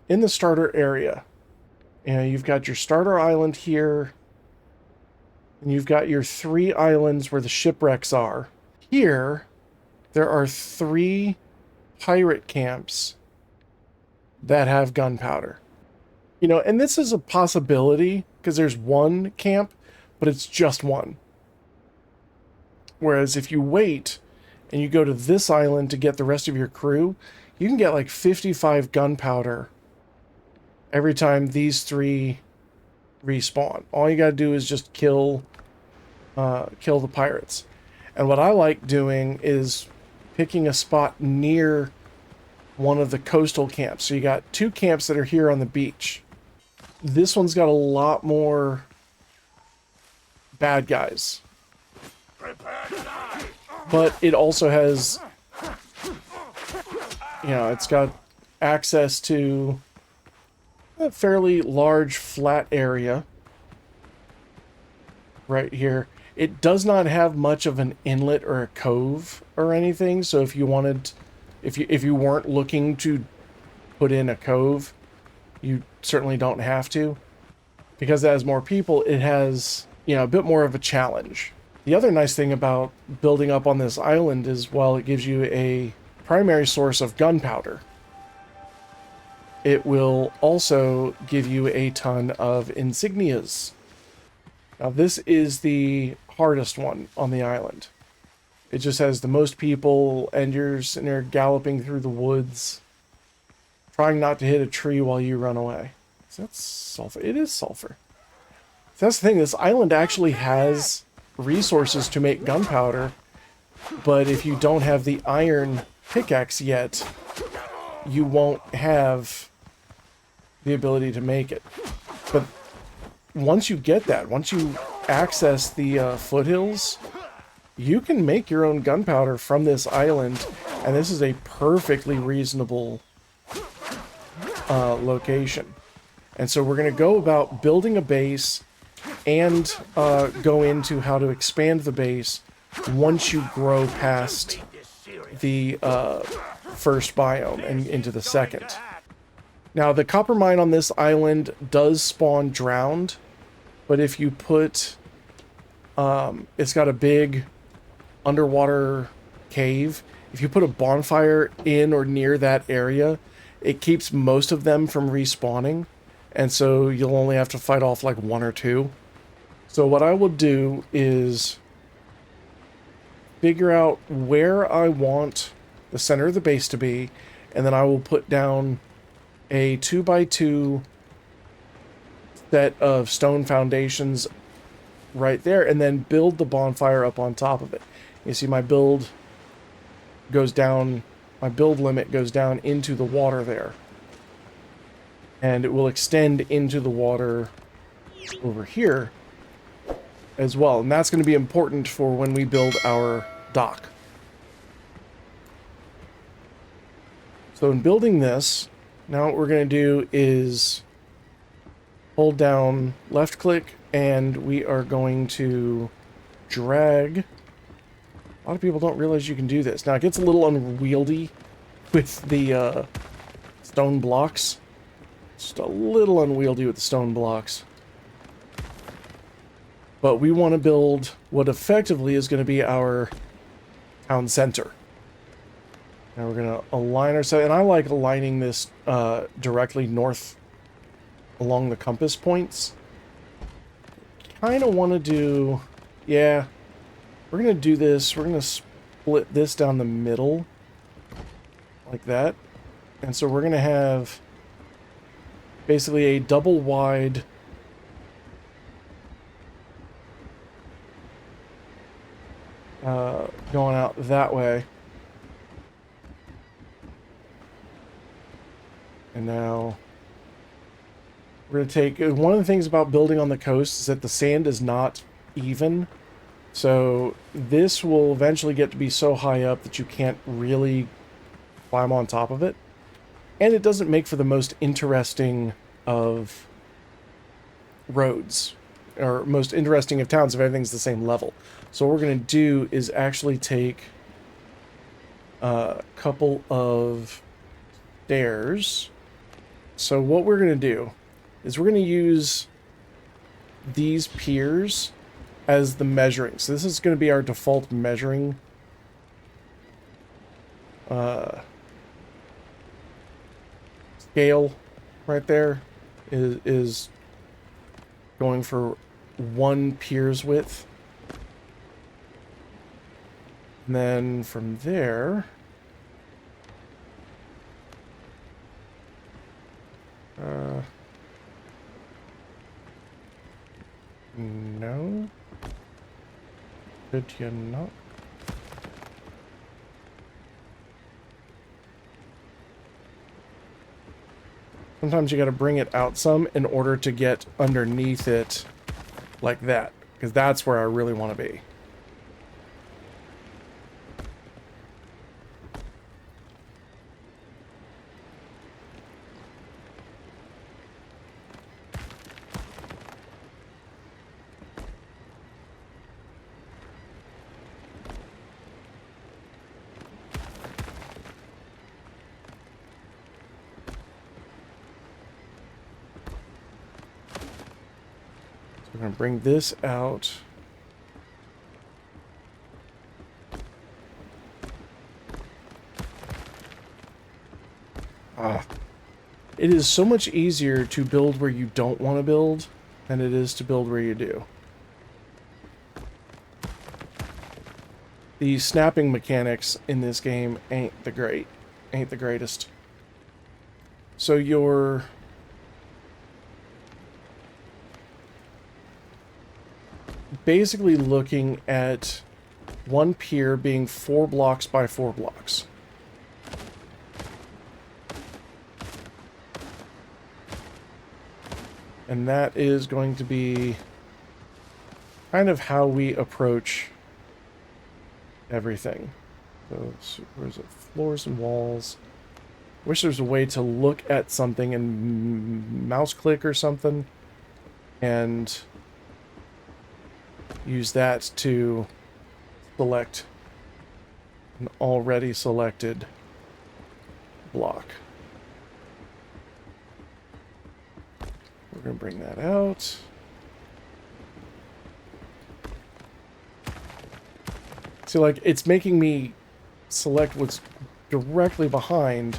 in the starter area, you know, you've got your starter island here, and you've got your 3 islands where the shipwrecks are. Here, there are 3 pirate camps that have gunpowder. You know, and this is a possibility because there's 1 camp, but it's just 1. Whereas if you wait and you go to this island to get the rest of your crew, you can get like 55 gunpowder every time these 3 respawn. All you gotta do is just kill the pirates. And what I like doing is picking a spot near one of the coastal camps. So you got 2 camps that are here on the beach. This one's got a lot more bad guys. But it also has, you know, it's got access to a fairly large flat area right here. It does not have much of an inlet or a cove or anything, so if you wanted, if you weren't looking to put in a cove, you certainly don't have to. Because it has more people, it has, you know, a bit more of a challenge. The other nice thing about building up on this island is, while it gives you a primary source of gunpowder, it will also give you a ton of insignias. Now this is the hardest one on the island. It just has the most people, and you're sitting there galloping through the woods, trying not to hit a tree while you run away. So that's sulfur. It is sulfur. So that's the thing, this island actually has resources to make gunpowder, but if you don't have the iron pickaxe yet, you won't have the ability to make it. But once you get that, once you access the foothills, you can make your own gunpowder from this island, and this is a perfectly reasonable location. And so we're going to go about building a base and go into how to expand the base once you grow past the first biome and into the second. Now, the copper mine on this island does spawn drowned, but if you put, it's got a big underwater cave. If you put a bonfire in or near that area, it keeps most of them from respawning, and so you'll only have to fight off like 1 or 2. So what I will do is figure out where I want the center of the base to be, and then I will put down a 2x2 set of stone foundations right there, and then build the bonfire up on top of it. You see my build goes down, my build limit goes down into the water there. And it will extend into the water over here as well. And that's going to be important for when we build our dock. So in building this, now what we're going to do is hold down left click, and we are going to drag. A lot of people don't realize you can do this. Now it gets a little unwieldy with the stone blocks. Just a little unwieldy with the stone blocks. But we want to build what effectively is going to be our town center. Now we're going to align ourselves, and I like aligning this directly north along the compass points. Kind of want to do, yeah, we're going to do this. We're going to split this down the middle like that. And so we're going to have basically a double wide going out that way. And now we're going to take, one of the things about building on the coast is that the sand is not even. So this will eventually get to be so high up that you can't really climb on top of it. And it doesn't make for the most interesting of roads, or most interesting of towns if everything's the same level. So what we're going to do is actually take a couple of stairs So what we're going to do is we're going to use these piers as the measuring. So this is going to be our default measuring scale right there is going for 1 pier's width. And then from there, no, did you not? Sometimes you got to bring it out some in order to get underneath it like that, because that's where I really want to be. We're going to bring this out. It is so much easier to build where you don't want to build than it is to build where you do. The snapping mechanics in this game ain't the greatest. So you're basically looking at 1 pier being 4 blocks by 4 blocks. And that is going to be kind of how we approach everything. So where's it? Floors and walls. Wish there's a way to look at something and mouse click or something and use that to select an already selected block. We're going to bring that out. See, like, it's making me select what's directly behind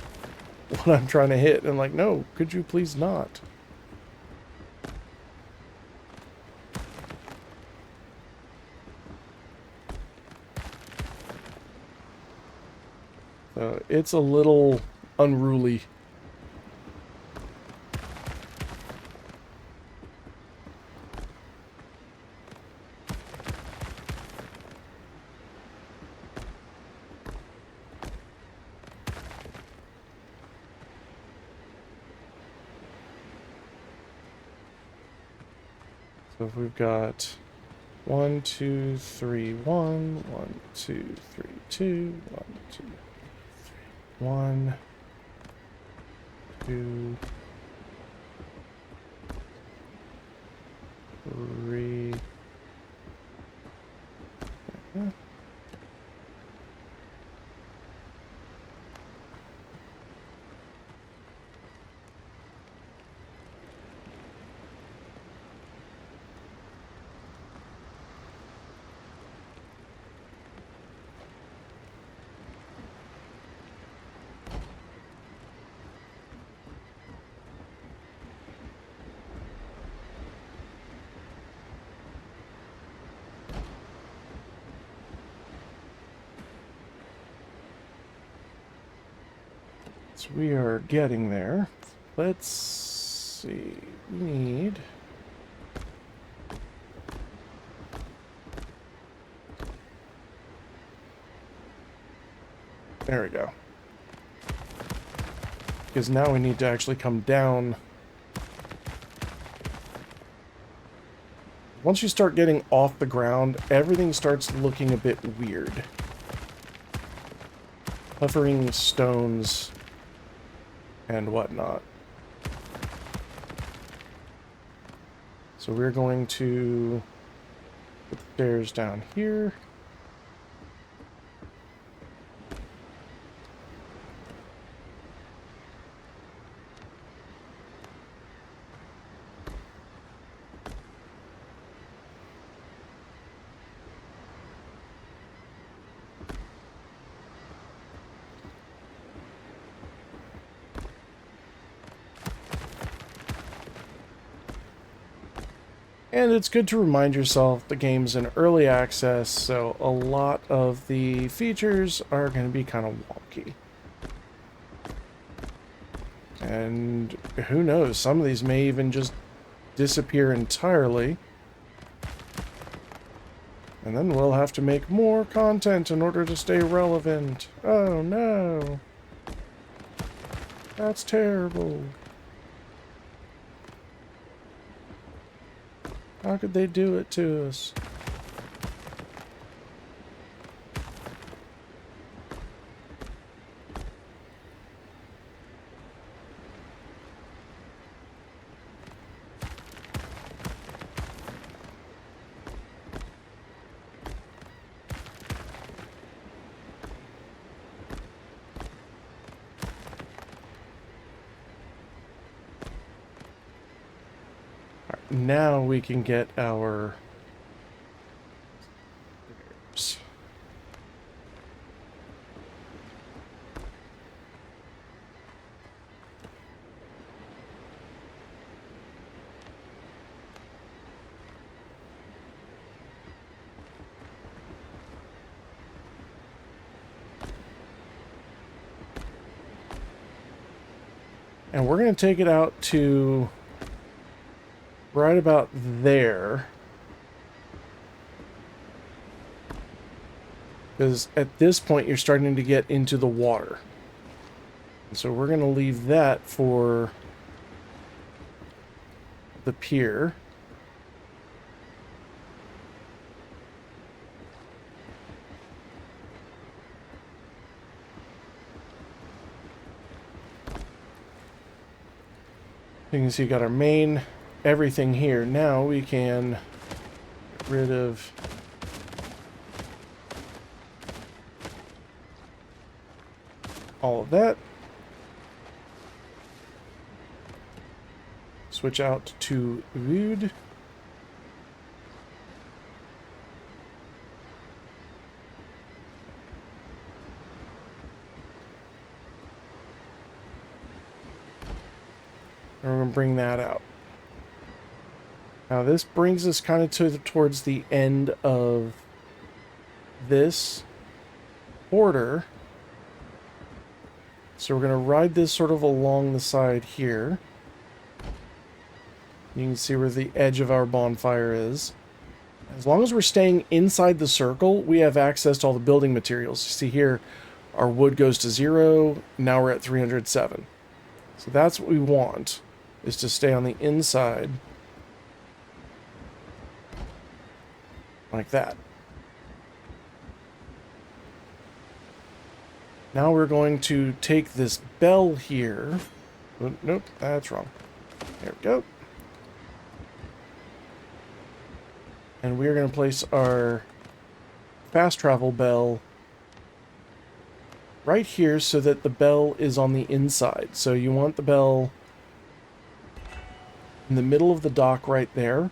what I'm trying to hit. And I'm like, no, could you please not? So it's a little unruly. So if we've got 1, 2, 3, 1, 1, 2, 3, 2, 1, 2, 3, 1, 2, 3. So we are getting there. Let's see. We need... There we go. Because now we need to actually come down. Once you start getting off the ground, everything starts looking a bit weird. Hovering stones and whatnot. So we're going to put the stairs down here. And it's good to remind yourself the game's in early access, so a lot of the features are going to be kind of wonky. And who knows, some of these may even just disappear entirely. And then we'll have to make more content in order to stay relevant. Oh no. That's terrible. How could they do it to us? Now we can get our... And we're going to take it out to right about there. Because at this point, you're starting to get into the water. And so we're going to leave that for the pier. You can see you got our main everything here. Now we can get rid of all of that. Switch out to wood. And we're going to bring that out. Now this brings us kind of towards the end of this border. So we're going to ride this sort of along the side here. You can see where the edge of our bonfire is. As long as we're staying inside the circle, we have access to all the building materials. You see here, our wood goes to 0. Now we're at 307. So that's what we want, is to stay on the inside. Like that. Now we're going to take this bell here. Oh, nope, that's wrong. There we go. And we're going to place our fast travel bell right here so that the bell is on the inside. So you want the bell in the middle of the dock right there,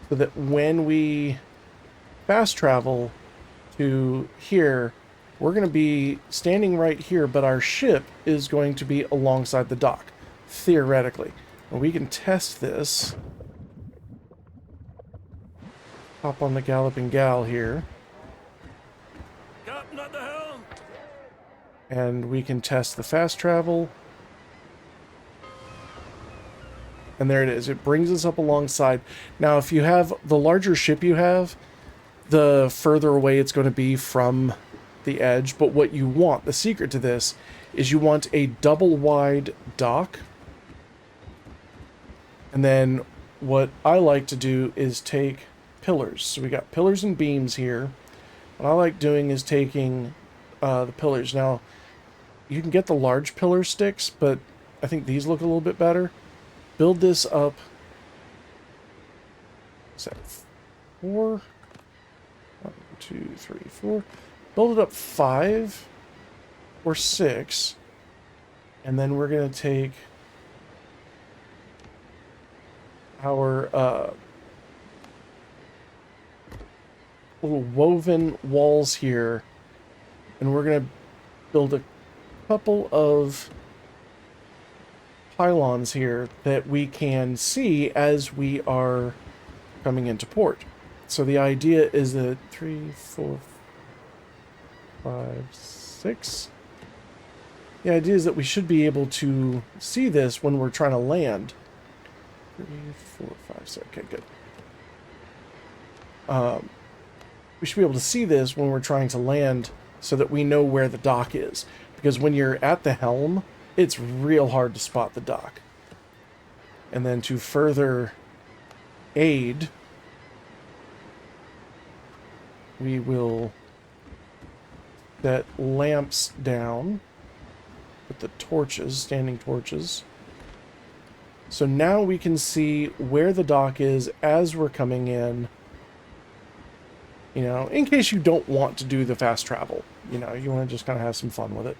so that when we fast travel to here, we're going to be standing right here, but our ship is going to be alongside the dock, theoretically. And we can test this. Hop on the Galloping Gal here. Captain at the helm. And we can test the fast travel. And there it is. It brings us up alongside. Now, if you have the larger ship you have, the further away it's going to be from the edge. But what you want, the secret to this, is you want a double wide dock. And then what I like to do is take pillars. So we got pillars and beams here. What I like doing is taking the pillars. Now, you can get the large pillar sticks, but I think these look a little bit better. Build this up. Is that 4? 1, 2, 3, 4. Build it up 5 or 6. And then we're going to take our little woven walls here. And we're going to build a couple of pylons here that we can see as we are coming into port. So the idea is that 3, 4, 5, 6. The idea is that we should be able to see this when we're trying to land. 3, 4, 5, 6. Okay, good. We should be able to see this when we're trying to land so that we know where the dock is. Because when you're at the helm, it's real hard to spot the dock. And then to further aid, we will set lamps down with the torches, standing torches. So now we can see where the dock is as we're coming in. You know, in case you don't want to do the fast travel. You know, you want to just kind of have some fun with it.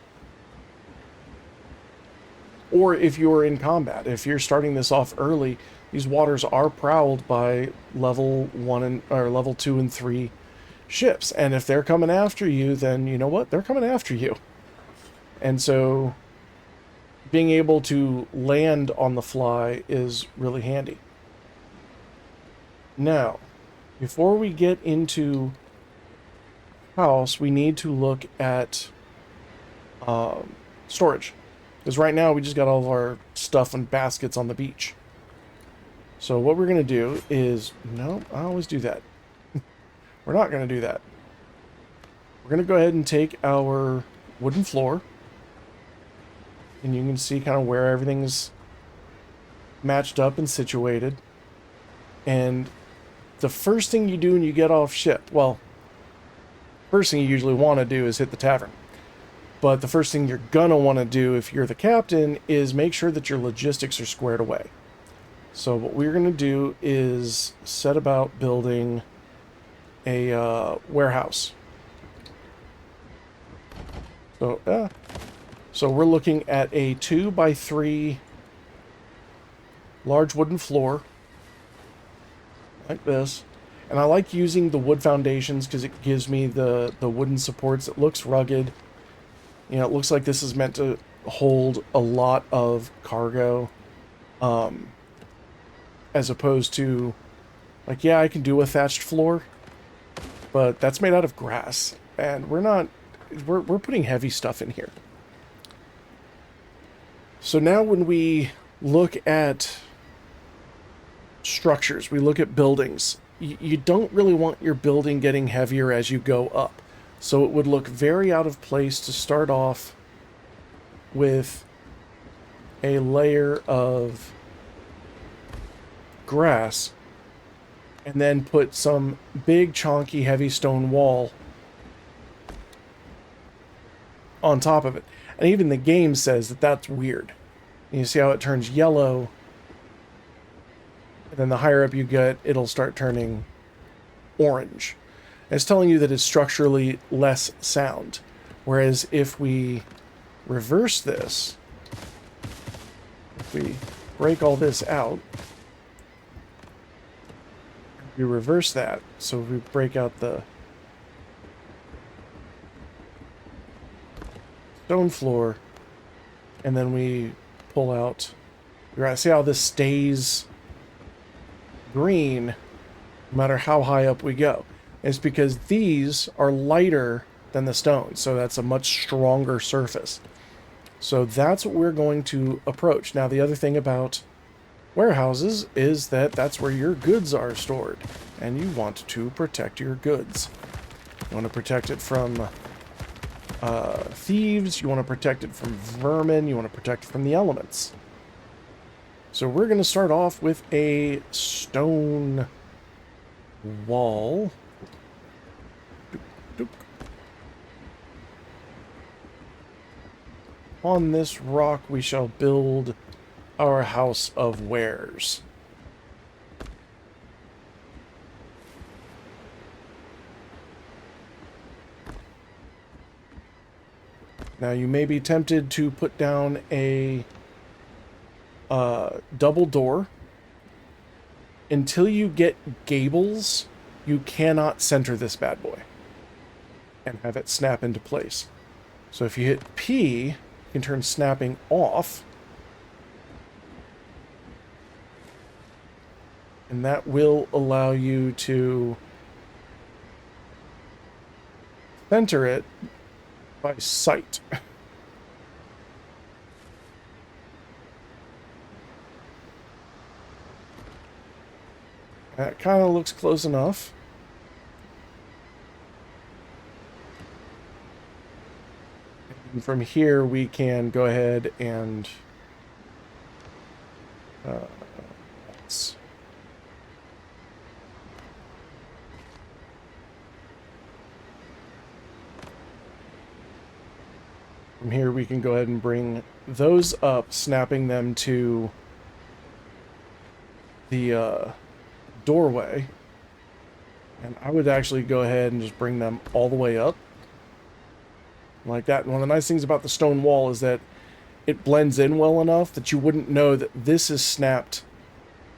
Or if you're in combat, if you're starting this off early, these waters are prowled by level 1 or level 2 and 3 ships. And if they're coming after you, then you know what? They're coming after you. And so being able to land on the fly is really handy. Now, before we get into house, we need to look at storage. Because right now we just got all of our stuff in baskets on the beach. So what we're going to do is... No, I always do that. We're not going to do that. We're going to go ahead and take our wooden floor. And you can see kind of where everything's matched up and situated. And the first thing you do when you get off ship... Well, first thing you usually want to do is hit the tavern. But the first thing you're gonna want to do if you're the captain is make sure that your logistics are squared away. So what we're going to do is set about building a warehouse. So we're looking at a 2x3 large wooden floor like this. And I like using the wood foundations because it gives me the wooden supports. It looks rugged. You know, it looks like this is meant to hold a lot of cargo. As opposed to, like, yeah, I can do a thatched floor, but that's made out of grass. And we're putting heavy stuff in here. So now when we look at structures, we look at buildings, you don't really want your building getting heavier as you go up. So it would look very out of place to start off with a layer of grass and then put some big, chonky, heavy stone wall on top of it. And even the game says that that's weird. And you see how it turns yellow, and then the higher up you get, it'll start turning orange. It's telling you that it's structurally less sound. Whereas if we reverse this, if we break all this out, we reverse that. So we break out the stone floor, and then we pull out... You're gonna see how this stays green no matter how high up we go. It's because these are lighter than the stone, so that's a much stronger surface. So that's what we're going to approach. Now, the other thing about warehouses is that that's where your goods are stored, and you want to protect your goods. You want to protect it from thieves, you want to protect it from vermin, you want to protect it from the elements. So we're going to start off with a stone wall. On this rock we shall build our house of wares. Now you may be tempted to put down a double door. Until you get gables, you cannot center this bad boy and have it snap into place. So if you hit P, you can turn snapping off. And that will allow you to center it by sight. That kind of looks close enough. And from here, we can go ahead and let's from here, we can go ahead and bring those up, snapping them to the doorway. And I would actually go ahead and just bring them all the way up. Like that. And one of the nice things about the stone wall is that it blends in well enough that you wouldn't know that this is snapped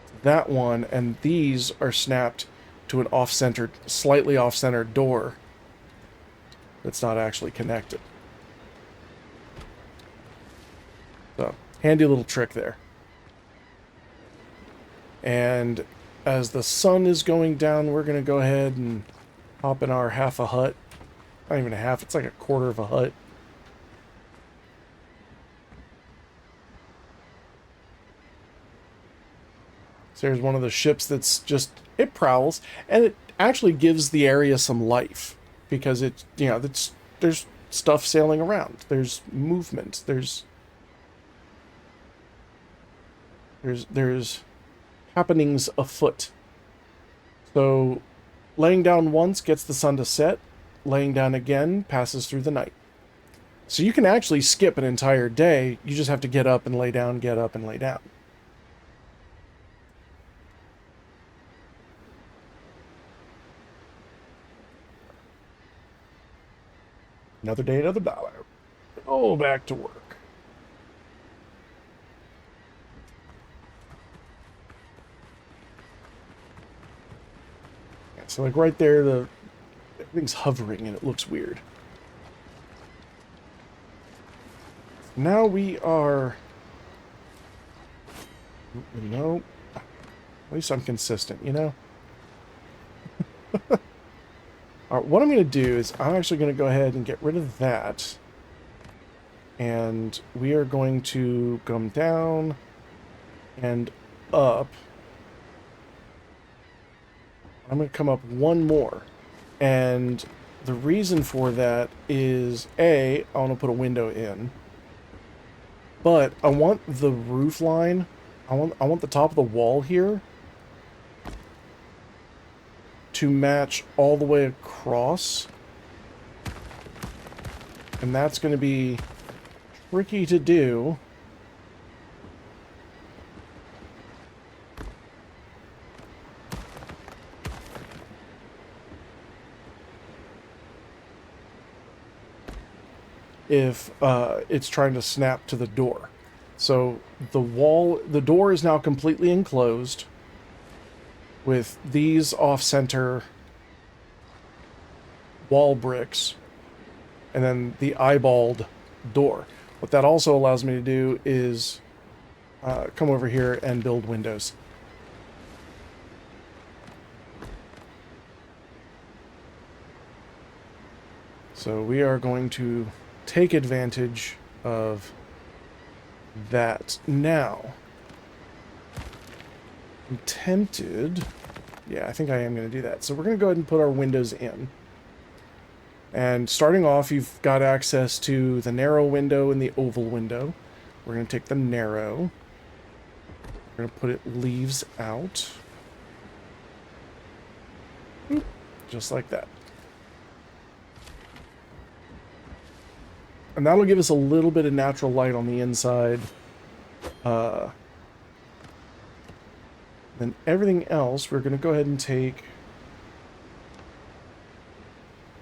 to that one, and these are snapped to an off-centered, slightly off-centered door that's not actually connected. So, handy little trick there. And as the sun is going down, we're going to go ahead and hop in our half a hut. Not even a half, it's like a quarter of a hut. So here's one of the ships that's just, it prowls, and it actually gives the area some life, because it, you know, there's stuff sailing around, there's movement, there's happenings afoot. So laying down once gets the sun to set, laying down again passes through the night. So you can actually skip an entire day, you just have to get up and lay down, get up and lay down. Another day, another dollar. Oh, back to work. Yeah, so like right there, everything's hovering and it looks weird. Now we are... No. At least I'm consistent, you know? All right, what I'm going to do is I'm actually going to go ahead and get rid of that. And we are going to come down and up. I'm going to come up one more. And the reason for that is, A, I want to put a window in. But I want the roof line, I want the top of the wall here to match all the way across. And that's going to be tricky to do. If it's trying to snap to the door. So the door is now completely enclosed with these off-center wall bricks and then the eyeballed door. What that also allows me to do is come over here and build windows. So we are going to take advantage of that now. I'm tempted. Yeah, I think I am going to do that. So we're going to go ahead and put our windows in. And starting off, you've got access to the narrow window and the oval window. We're going to take the narrow. We're going to put it leaves out. Boop, just like that. And that'll give us a little bit of natural light on the inside. Then everything else, we're going to go ahead and take...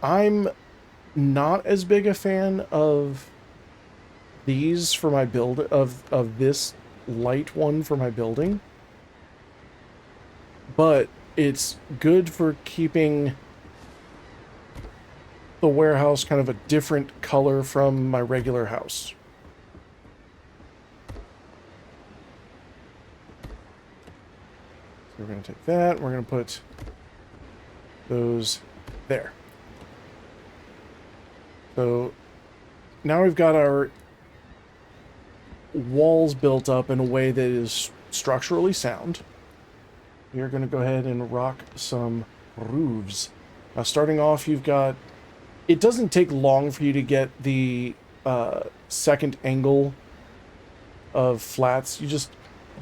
I'm not as big a fan of these for my build, of this light one for my building. But it's good for keeping the warehouse kind of a different color from my regular house. So we're going to take that. We're going to put those there. So now we've got our walls built up in a way that is structurally sound. We are going to go ahead and rock some roofs. Now, starting off, you've got... It doesn't take long for you to get the second angle of flats. You just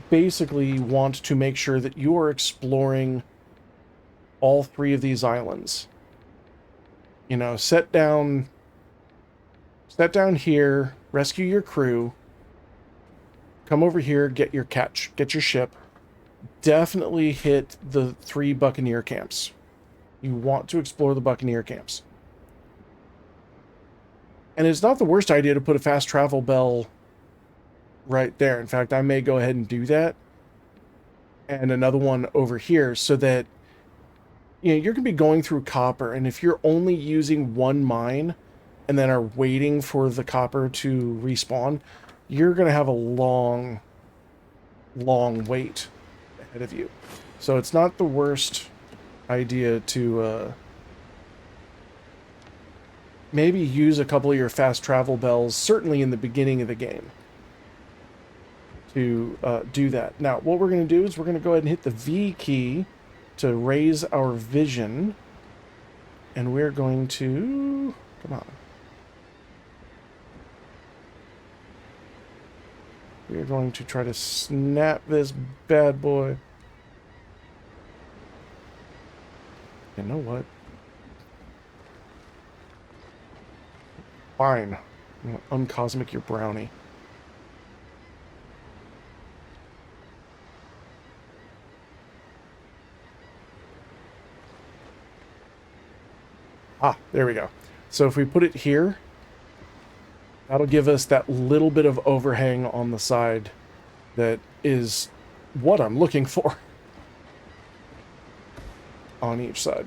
basically want to make sure that you are exploring all three of these islands. You know, set down here, rescue your crew, come over here, get your ship. Definitely hit the 3 Buccaneer camps. You want to explore the Buccaneer camps. And it's not the worst idea to put a fast travel bell right there. In fact, I may go ahead and do that. And another one over here so that, you know, you're going to be going through copper. And if you're only using one mine and then are waiting for the copper to respawn, you're going to have a long wait ahead of you. So it's not the worst idea to maybe use a couple of your fast travel bells, certainly in the beginning of the game, to do that. Now, what we're going to do is we're going to go ahead and hit the V key to raise our vision. And we're going to... Come on. We're going to try to snap this bad boy. You know what? Fine. I'm gonna uncosmic your brownie. Ah, there we go. So if we put it here, that'll give us that little bit of overhang on the side that is what I'm looking for on each side.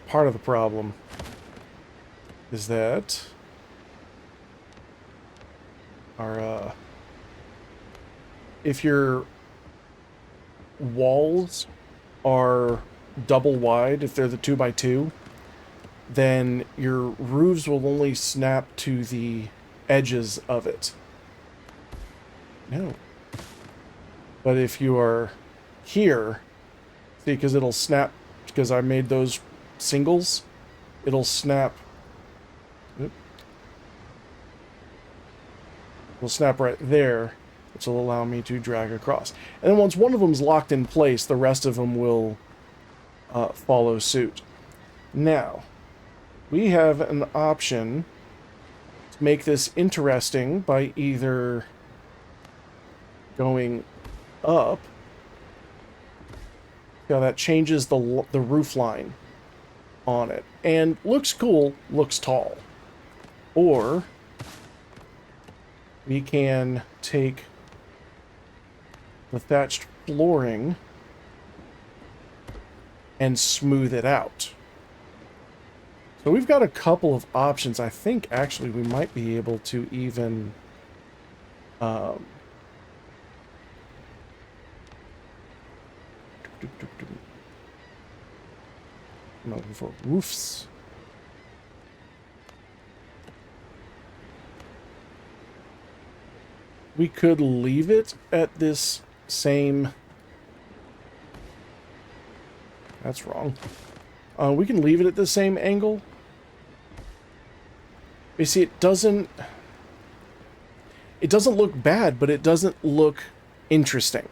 Part of the problem is that our if your walls are double wide, if they're the 2x2, then your roofs will only snap to the edges of it. No. But if you are here, see, because it'll snap, because I made those singles, it'll snap. It'll snap right there, which will allow me to drag across. And then once one of them's locked in place, the rest of them will follow suit. Now, we have an option to make this interesting by either going up. Now that changes the roof line on it. And looks cool, looks tall. Or we can take the thatched flooring and smooth it out. So we've got a couple of options. I think actually we might be able to even no, for roofs. We could leave it at this same... That's wrong. We can leave it at the same angle. You see, it doesn't look bad, but it doesn't look interesting.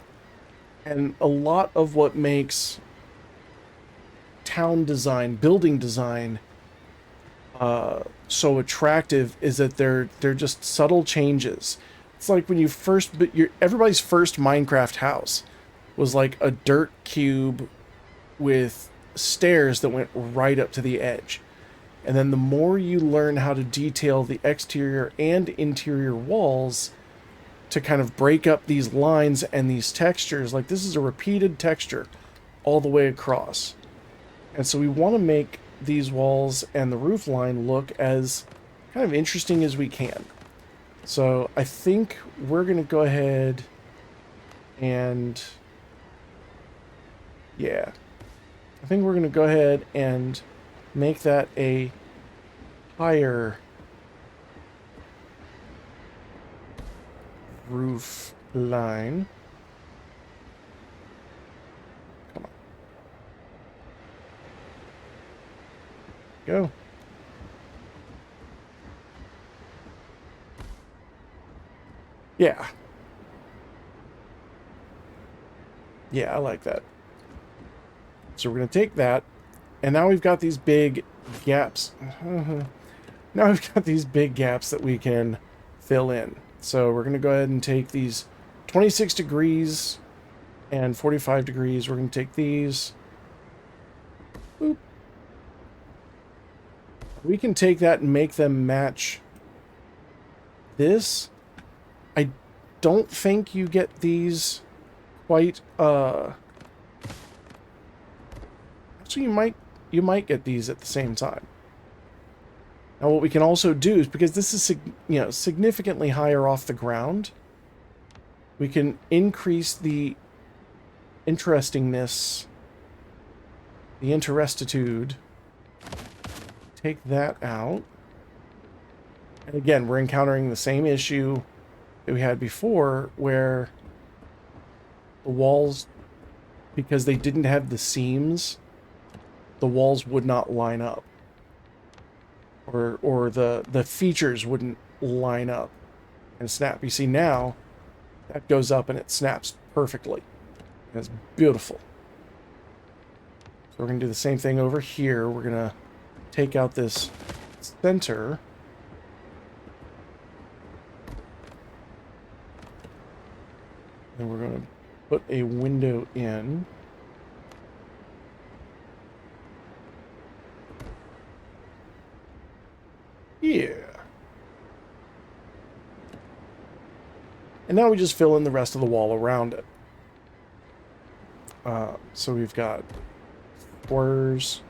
And a lot of what makes town design, building design, so attractive is that they're just subtle changes. It's like when you first, everybody's first Minecraft house was like a dirt cube with stairs that went right up to the edge. And then the more you learn how to detail the exterior and interior walls to kind of break up these lines and these textures, like this is a repeated texture all the way across. And so we want to make these walls and the roof line look as kind of interesting as we can. So I think we're going to go ahead and, yeah, I think we're going to go ahead and make that a higher roof line. Come on. Go. Yeah. Yeah, I like that. So we're going to take that, and now we've got these big gaps. Now we've got these big gaps that we can fill in. So we're going to go ahead and take these 26 degrees and 45 degrees. We're going to take these. Boop. We can take that and make them match this. I don't think you get these quite, so you might get these at the same time. Now what we can also do is, because this is, you know, significantly higher off the ground, we can increase the interestingness, the interestitude. Take that out. And again, we're encountering the same issue that we had before, where the walls, because they didn't have the seams, the walls would not line up. Or the features wouldn't line up and snap. You see now, that goes up and it snaps perfectly. And it's beautiful. So we're going to do the same thing over here. We're going to take out this center. And we're going to put a window in. Yeah. And now we just fill in the rest of the wall around it. So we've got 4s.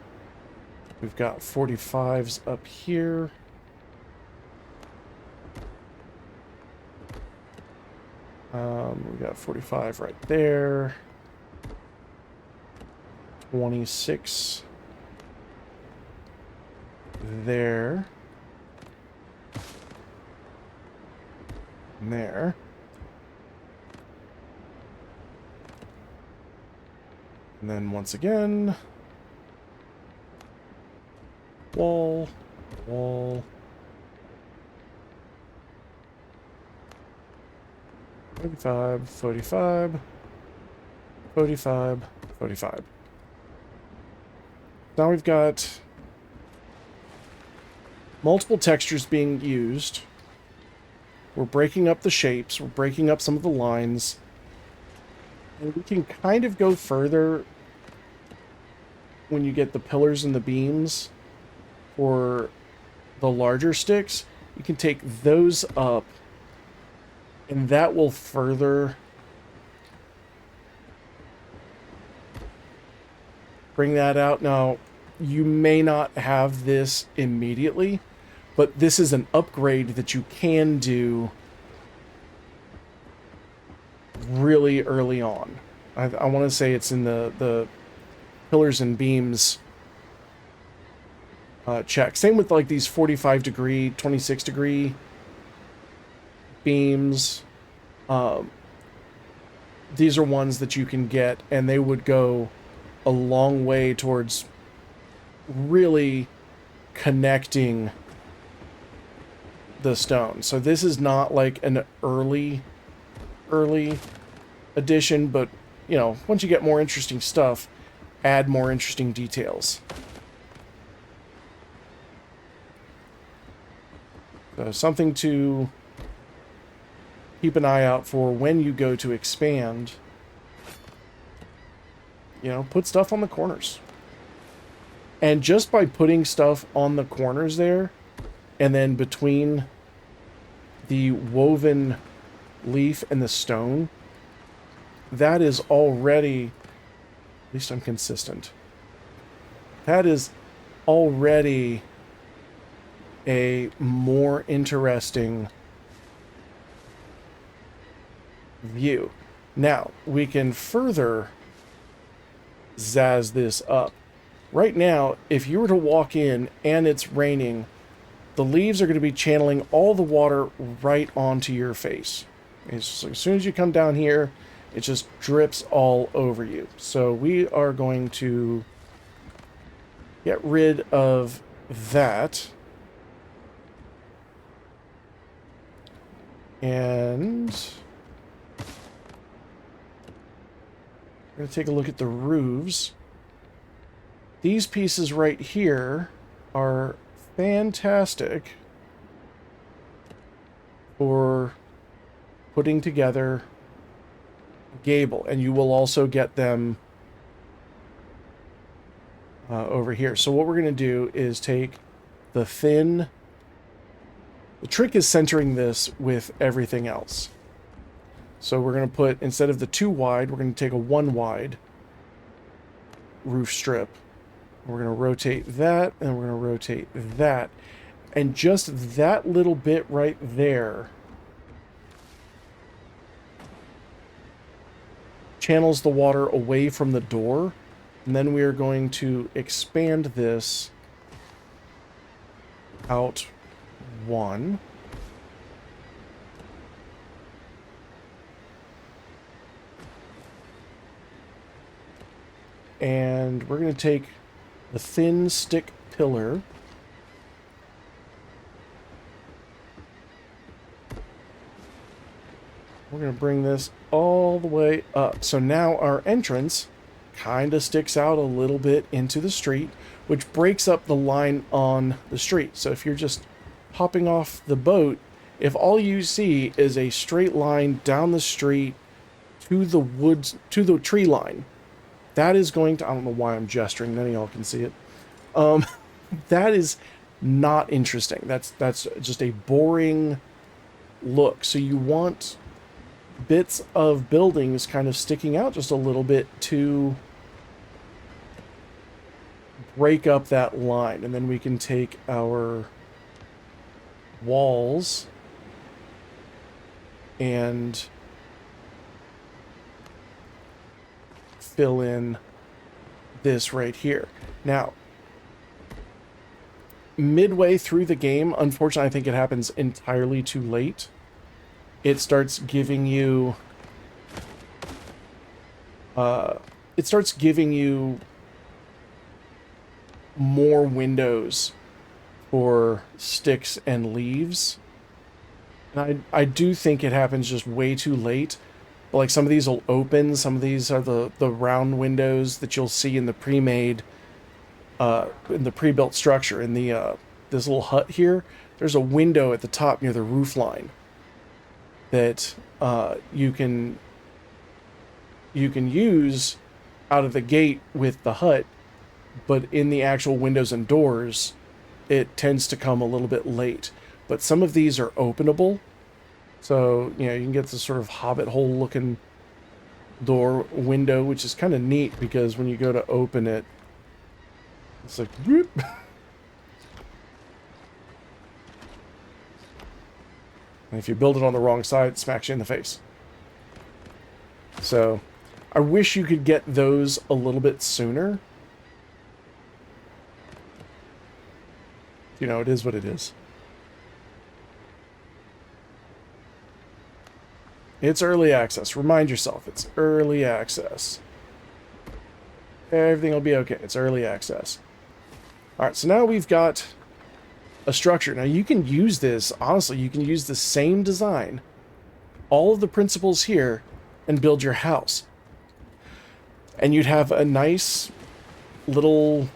We've got 45s up here. We've got 45 right there. 26 there. And there. And then once again, wall, wall. 45, 45, 45, 45. Now we've got multiple textures being used. We're breaking up the shapes. We're breaking up some of the lines. And we can kind of go further when you get the pillars and the beams for the larger sticks. You can take those up, and that will further bring that out. Now, you may not have this immediately, but this is an upgrade that you can do really early on. I want to say it's in the pillars and beams check. Same with like these 45 degree, 26 degree beams. These are ones that you can get, and they would go a long way towards really connecting the stone. So this is not like an early addition, but you know, once you get more interesting stuff, add more interesting details. So something to keep an eye out for when you go to expand. You know, put stuff on the corners. And just by putting stuff on the corners there, and then between the woven leaf and the stone, that is already, at least I'm consistent. That is already a more interesting view. Now, we can further zazz this up. Right now, if you were to walk in and it's raining, the leaves are going to be channeling all the water right onto your face. As soon as you come down here, it just drips all over you. So we are going to get rid of that. And we're going to take a look at the roofs. These pieces right here are fantastic for putting together gable, and you will also get them over here. So what we're going to do is take the thin... The trick is centering this with everything else. So we're going to put, instead of the 2 wide, we're going to take a 1 wide roof strip. We're going to rotate that, and we're going to rotate that. And just that little bit right there channels the water away from the door. And then we are going to expand this out 1. And we're going to take the thin stick pillar. We're going to bring this all the way up. So now our entrance kind of sticks out a little bit into the street, which breaks up the line on the street. So if you're just hopping off the boat, if all you see is a straight line down the street to the woods, to the tree line, that is going to, I don't know why I'm gesturing, none of y'all can see it. That is not interesting. That's just a boring look. So you want bits of buildings kind of sticking out just a little bit to break up that line. And then we can take our walls and fill in this right here. Now, midway through the game, unfortunately, I think it happens entirely too late. It starts giving you more windows for sticks and leaves. And I do think it happens just way too late. But like some of these will open, some of these are the round windows that you'll see in the pre-made in the pre-built structure. In the this little hut here, there's a window at the top near the roof line that you can use out of the gate with the hut, but in the actual windows and doors, it tends to come a little bit late. But some of these are openable, so you know you can get this sort of hobbit hole looking door window, which is kind of neat because when you go to open it, it's like whoop. And if you build it on the wrong side, it smacks you in the face. So I wish you could get those a little bit sooner. You know, it is what it is. It's early access. Remind yourself, it's early access. Everything will be okay. It's early access. All right, so now we've got a structure. Now you can use this, honestly, you can use the same design, all of the principles here, and build your house. And you'd have a nice little...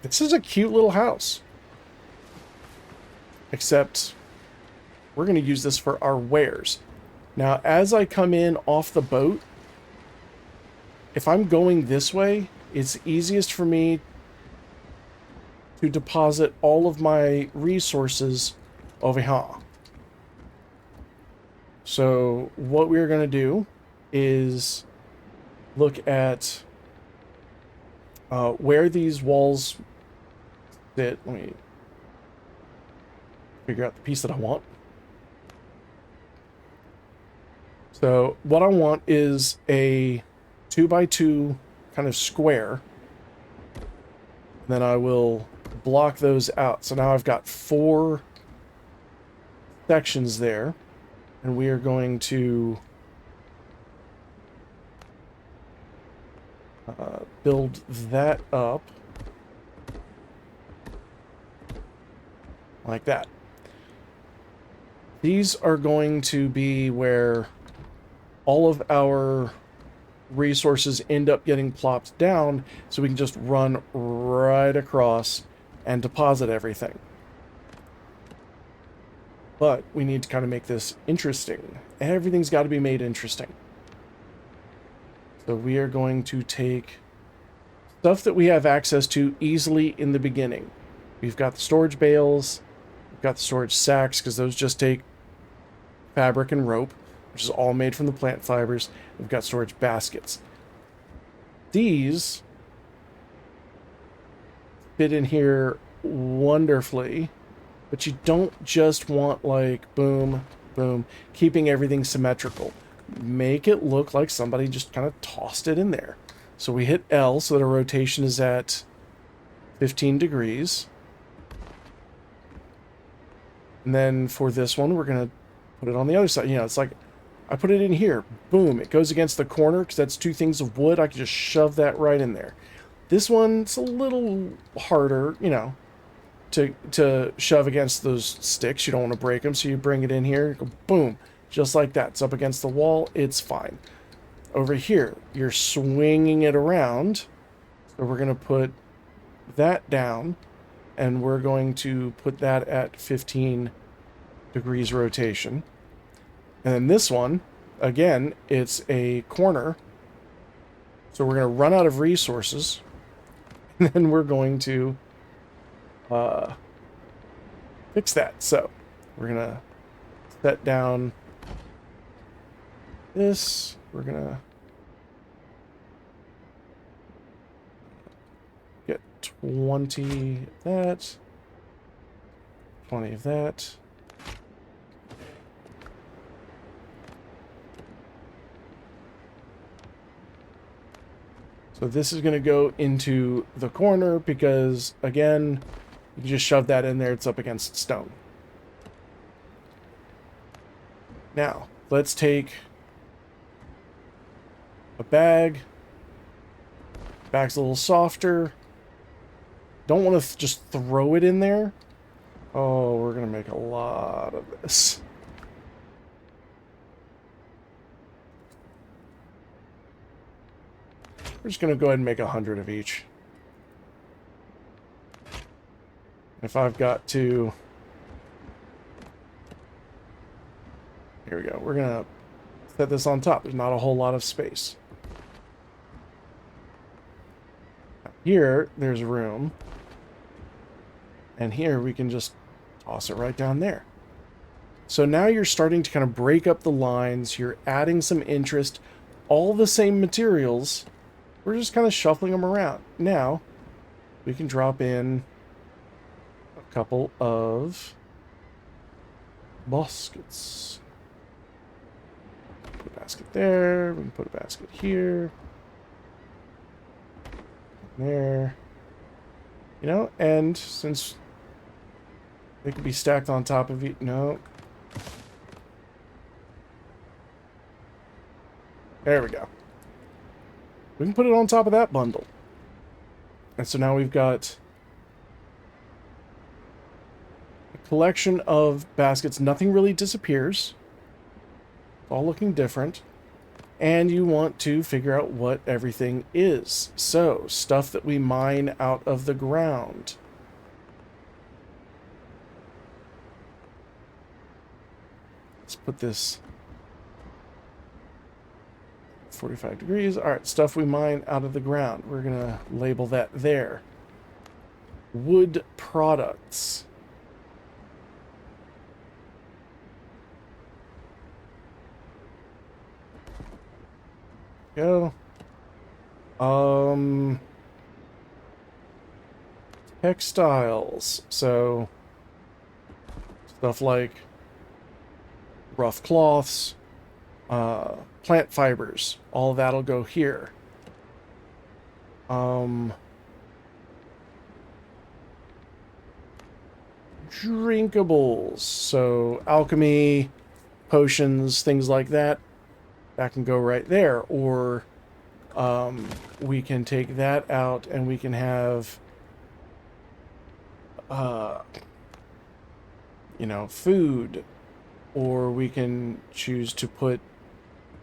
This is a cute little house. Except we're going to use this for our wares. Now, as I come in off the boat, if I'm going this way, it's easiest for me to deposit all of my resources over here. So what we're going to do is look at Where these walls sit, let me figure out the piece that I want. So what I want is a 2x2 kind of square. Then I will block those out. So now I've got 4 sections there. And we are going to build that up like that. These are going to be where all of our resources end up getting plopped down, so we can just run right across and deposit everything. But we need to kind of make this interesting. Everything's got to be made interesting. So we are going to take stuff that we have access to easily in the beginning. We've got the storage bales, we've got the storage sacks, because those just take fabric and rope, which is all made from the plant fibers. We've got storage baskets. These fit in here wonderfully, but you don't just want like boom, boom, keeping everything symmetrical. Make it look like somebody just kind of tossed it in there. So we hit L so that our rotation is at 15 degrees. And then for this one, we're going to put it on the other side. You know, it's like I put it in here. Boom. It goes against the corner because that's 2 things of wood. I can just shove that right in there. This one's a little harder, you know, to shove against those sticks. You don't want to break them, so you bring it in here. Go boom. Just like that. It's up against the wall. It's fine. Over here, you're swinging it around. So we're going to put that down, and we're going to put that at 15 degrees rotation. And then this one, again, it's a corner. So we're going to run out of resources. And then we're going to fix that. So we're going to set down this. We're going to get 20 of that, 20 of that. So this is going to go into the corner because, again, you can just shove that in there. It's up against stone. Now, let's take a bag. Bag's a little softer. Don't want to just throw it in there. Oh, we're going to make a lot of this. We're just going to go ahead and make 100 of each. If I've got to... Here we go. We're going to set this on top. There's not a whole lot of space. Here, there's room. And here, we can just toss it right down there. So now you're starting to kind of break up the lines. You're adding some interest. All the same materials. We're just kind of shuffling them around. Now, we can drop in a couple of baskets. Put a basket there. We can put a basket here. There. You know, and since they could be stacked on top of each... No. There we go. We can put it on top of that bundle. And so now we've got a collection of baskets. Nothing really disappears. It's all looking different. And you want to figure out what everything is. So, stuff that we mine out of the ground. Let's put this 45 degrees. All right, stuff we mine out of the ground. We're going to label that there. Wood products. Go. Textiles. So stuff like rough cloths, plant fibers, all of that'll go here. Drinkables, so alchemy, potions, things like that, that can go right there. Or we can take that out and we can have, you know, food, or we can choose to put,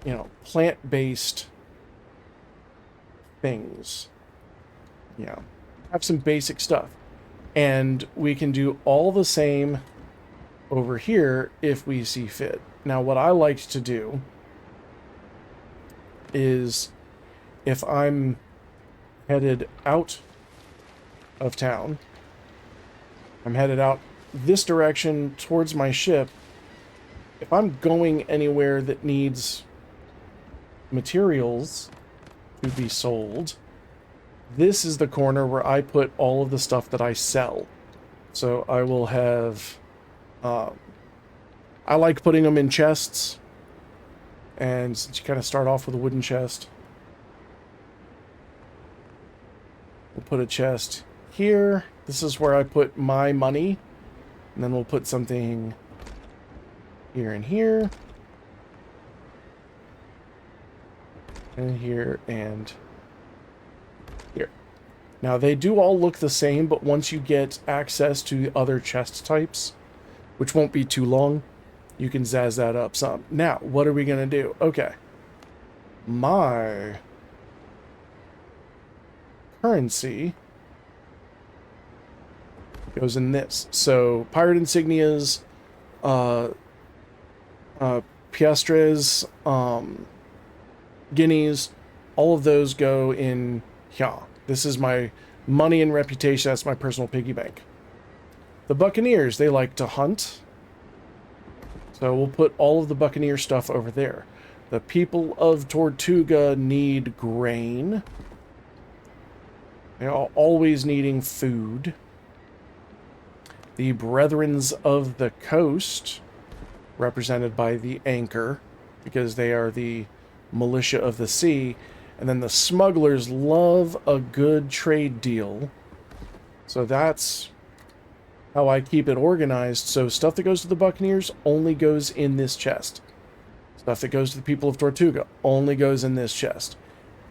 you know, plant-based things. You know, have some basic stuff. And we can do all the same over here if we see fit. Now, what I like to do is if I'm headed out of town, I'm headed out this direction towards my ship. If I'm going anywhere that needs materials to be sold, this is the corner where I put all of the stuff that I sell. So I will have, I like putting them in chests. And since you kind of start off with a wooden chest, we'll put a chest here. This is where I put my money. And then we'll put something here and here. And here and here. Now they do all look the same, but once you get access to other chest types, which won't be too long, you can zazz that up some. Now, what are we going to do? Okay. My currency goes in this. So, pirate insignias, piastres, guineas, all of those go in here. This is my money and reputation. That's my personal piggy bank. The Buccaneers, they like to hunt. So we'll put all of the Buccaneer stuff over there. The people of Tortuga need grain. They're always needing food. The Brethrens of the Coast, represented by the Anchor, because they are the militia of the sea. And then the smugglers love a good trade deal. So that's how I keep it organized. So stuff that goes to the Buccaneers only goes in this chest. Stuff that goes to the people of Tortuga only goes in this chest.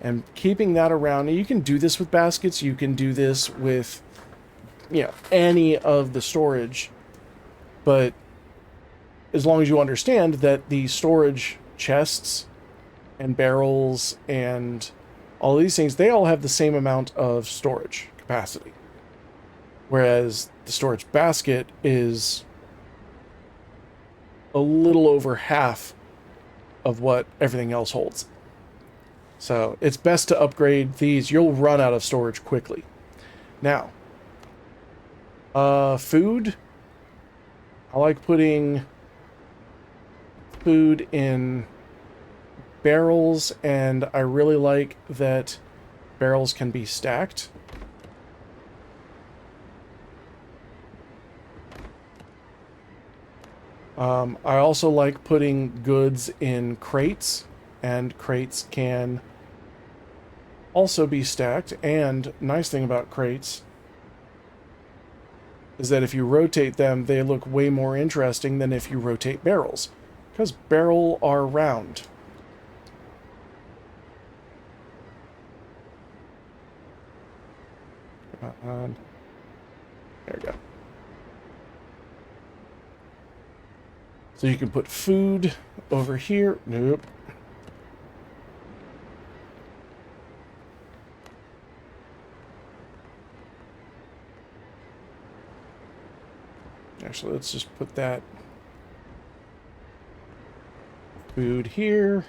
And keeping that around, and you can do this with baskets, you can do this with, you know, any of the storage. But as long as you understand that the storage chests and barrels and all these things, they all have the same amount of storage capacity. Whereas the storage basket is a little over half of what everything else holds. So it's best to upgrade these. You'll run out of storage quickly. Now, food. I like putting food in barrels, and I really like that barrels can be stacked. I also like putting goods in crates, and crates can also be stacked. And nice thing about crates is that if you rotate them, they look way more interesting than if you rotate barrels, because barrel are round. There we go. So you can put food over here. Nope. Actually, let's just put that food here.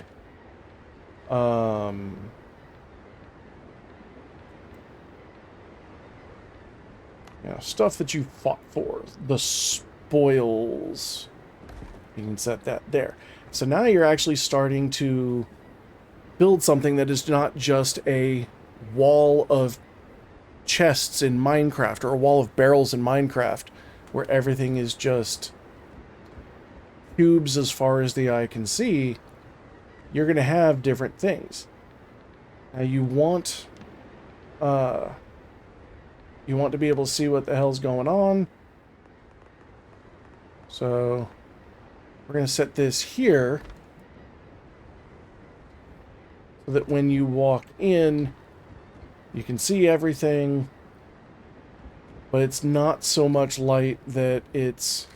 Yeah, stuff that you fought for. The spoils. You can set that there. So now you're actually starting to build something that is not just a wall of chests in Minecraft or a wall of barrels in Minecraft where everything is just cubes as far as the eye can see, you're going to have different things. Now you want to be able to see what the hell's going on. So we're going to set this here so that when you walk in, you can see everything, but it's not so much light that it's,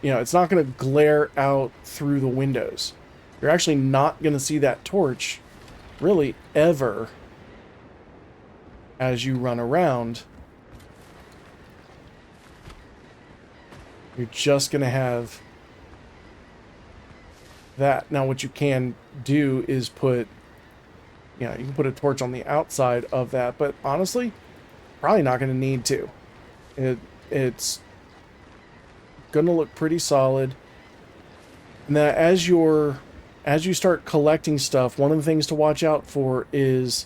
you know, it's not going to glare out through the windows. You're actually not going to see that torch really ever as you run around. You're just going to have that. Now what you can do is put, you know, you can put a torch on the outside of that, but honestly, probably not going to need to. It's going to look pretty solid. Now as you start collecting stuff, one of the things to watch out for is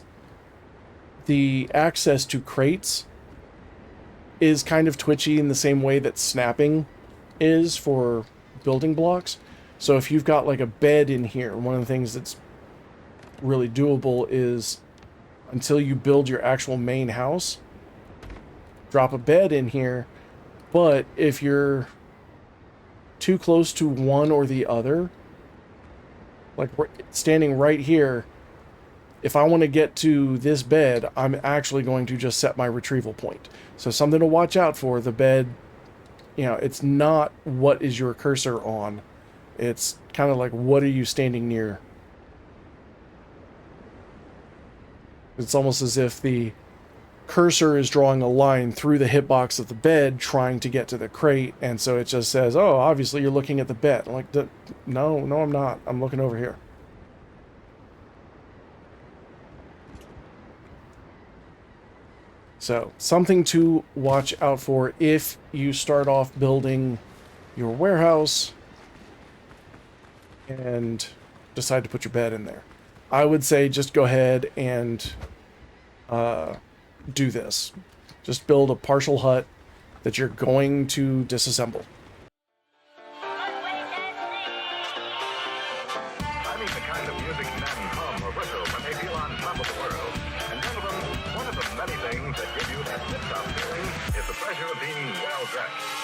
the access to crates is kind of twitchy in the same way that snapping is for building blocks. So if you've got like a bed in here, one of the things that's really doable is until you build your actual main house, drop a bed in here. But if you're too close to one or the other, like standing right here, if I want to get to this bed, I'm actually going to just set my retrieval point. So something to watch out for. The bed, you know, it's not what is your cursor on. It's kind of like, what are you standing near? It's almost as if the cursor is drawing a line through the hitbox of the bed trying to get to the crate, and so it just says, oh, obviously you're looking at the bed. I'm like, no, I'm not. I'm looking over here. So, something to watch out for if you start off building your warehouse and decide to put your bed in there. I would say just go ahead and do this. Just build a partial hut that you're going to disassemble. I mean the kind of music men hum or whistle when they feel on top of the world. And gentlemen, one of the many things that give you that tip-top feeling is the pleasure of being well-dressed.